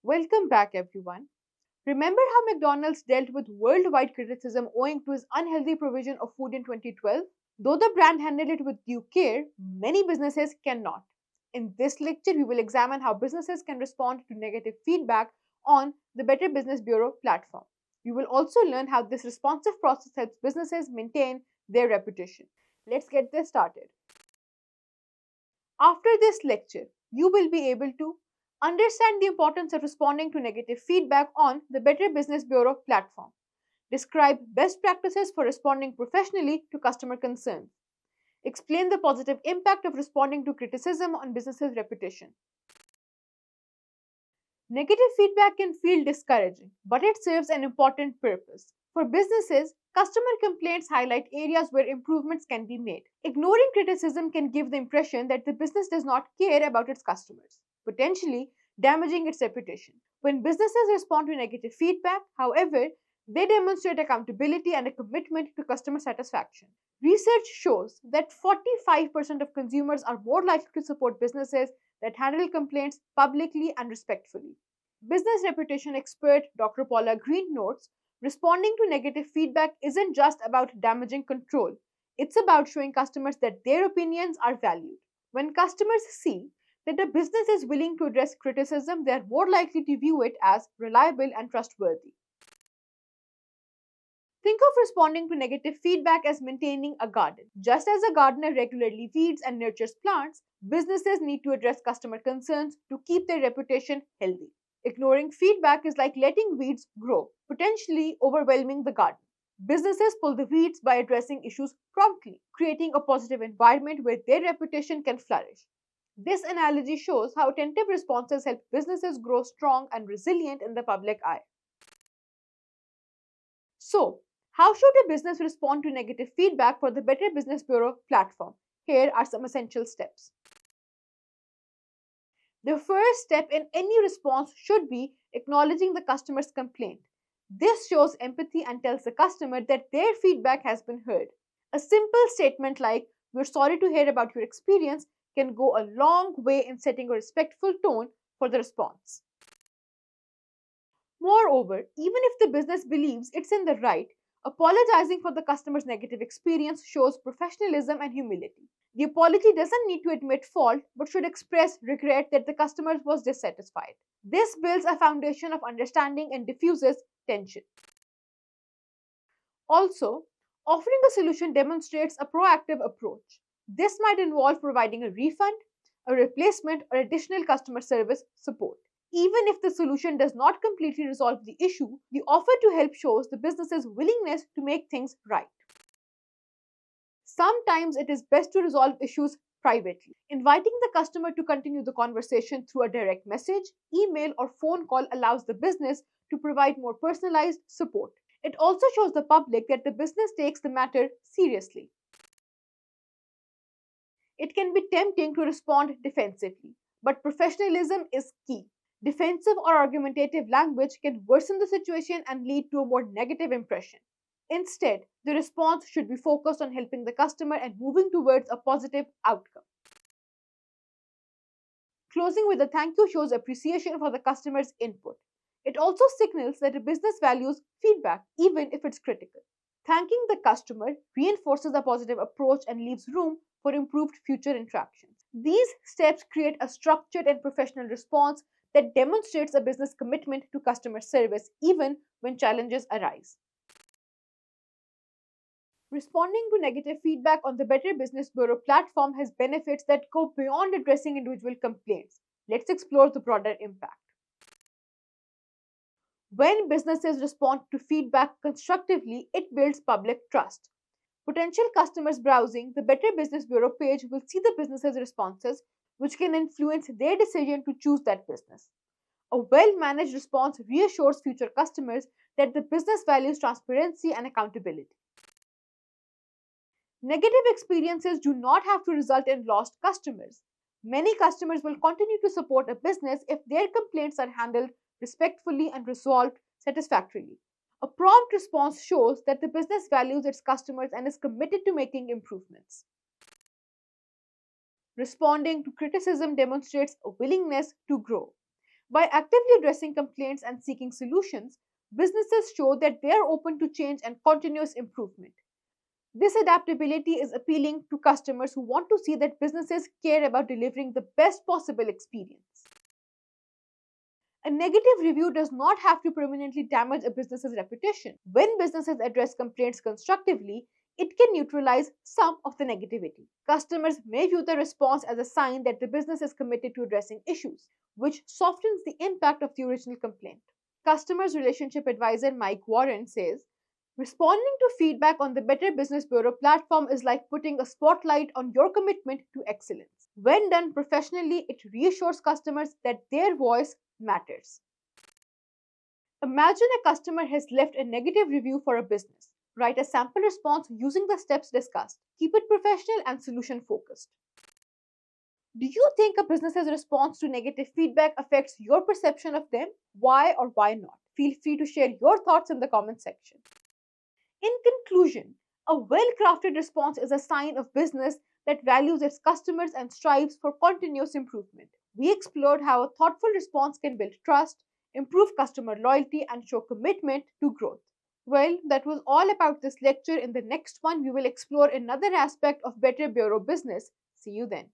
Welcome back, everyone. Remember how McDonald's dealt with worldwide criticism owing to its unhealthy provision of food in 2012? Though the brand handled it with due care, many businesses cannot. In this lecture, we will examine how businesses can respond to negative feedback on the Better Business Bureau platform. We will also learn how this responsive process helps businesses maintain their reputation. Let's get this started. After this lecture, you will be able to understand the importance of responding to negative feedback on the Better Business Bureau platform, describe best practices for responding professionally to customer concerns, explain the positive impact of responding to criticism on businesses' reputation. Negative feedback can feel discouraging, but it serves an important purpose. For businesses, customer complaints highlight areas where improvements can be made. Ignoring criticism can give the impression that the business does not care about its customers, potentially damaging its reputation. When businesses respond to negative feedback, however, they demonstrate accountability and a commitment to customer satisfaction. Research shows that 45% of consumers are more likely to support businesses that handle complaints publicly and respectfully. Business reputation expert Dr. Paula Green notes responding to negative feedback isn't just about damaging control, it's about showing customers that their opinions are valued. When customers see that a business is willing to address criticism, they are more likely to view it as reliable and trustworthy. Think of responding to negative feedback as maintaining a garden. Just as a gardener regularly weeds and nurtures plants, businesses need to address customer concerns to keep their reputation healthy. Ignoring feedback is like letting weeds grow, potentially overwhelming the garden. Businesses pull the weeds by addressing issues promptly, creating a positive environment where their reputation can flourish. This analogy shows how attentive responses help businesses grow strong and resilient in the public eye. So, how should a business respond to negative feedback for the Better Business Bureau platform? Here are some essential steps. The first step in any response should be acknowledging the customer's complaint. This shows empathy and tells the customer that their feedback has been heard. A simple statement like, "We're sorry to hear about your experience," can go a long way in setting a respectful tone for the response. Moreover, even if the business believes it's in the right, apologizing for the customer's negative experience shows professionalism and humility. The apology doesn't need to admit fault but should express regret that the customer was dissatisfied. This builds a foundation of understanding and diffuses tension. Also, offering a solution demonstrates a proactive approach. This might involve providing a refund, a replacement, or additional customer service support. Even if the solution does not completely resolve the issue, the offer to help shows the business's willingness to make things right. Sometimes it is best to resolve issues privately. Inviting the customer to continue the conversation through a direct message, email, or phone call allows the business to provide more personalized support. It also shows the public that the business takes the matter seriously. It can be tempting to respond defensively, but professionalism is key. Defensive or argumentative language can worsen the situation and lead to a more negative impression. Instead, the response should be focused on helping the customer and moving towards a positive outcome. Closing with a thank you shows appreciation for the customer's input. It also signals that a business values feedback, even if it's critical. Thanking the customer reinforces a positive approach and leaves room for improved future interactions. These steps create a structured and professional response that demonstrates a business commitment to customer service even when challenges arise. Responding to negative feedback on the Better Business Bureau platform has benefits that go beyond addressing individual complaints. Let's explore the broader impact. When businesses respond to feedback constructively, it builds public trust. Potential customers browsing the Better Business Bureau page will see the business's responses, which can influence their decision to choose that business. A well managed response reassures future customers that the business values transparency and accountability. Negative experiences do not have to result in lost customers. Many customers will continue to support a business if their complaints are handled respectfully and resolved satisfactorily. A prompt response shows that the business values its customers and is committed to making improvements. Responding to criticism demonstrates a willingness to grow. By actively addressing complaints and seeking solutions, businesses show that they are open to change and continuous improvement. This adaptability is appealing to customers who want to see that businesses care about delivering the best possible experience. A negative review does not have to permanently damage a business's reputation. When businesses address complaints constructively, it can neutralize some of the negativity. Customers may view the response as a sign that the business is committed to addressing issues, which softens the impact of the original complaint. Customers relationship advisor Mike Warren says, responding to feedback on the Better Business Bureau platform is like putting a spotlight on your commitment to excellence. When done professionally, it reassures customers that their voice matters. Imagine a customer has left a negative review for a business. Write a sample response using the steps discussed. Keep it professional and solution focused. Do you think a business's response to negative feedback affects your perception of them? Why or why not? Feel free to share your thoughts in the comment section. In conclusion, a well crafted response is a sign of business that values its customers and strives for continuous improvement. We explored how a thoughtful response can build trust, improve customer loyalty, and show commitment to growth. Well, that was all about this lecture. In the next one, we will explore another aspect of Better Bureau business. See you then.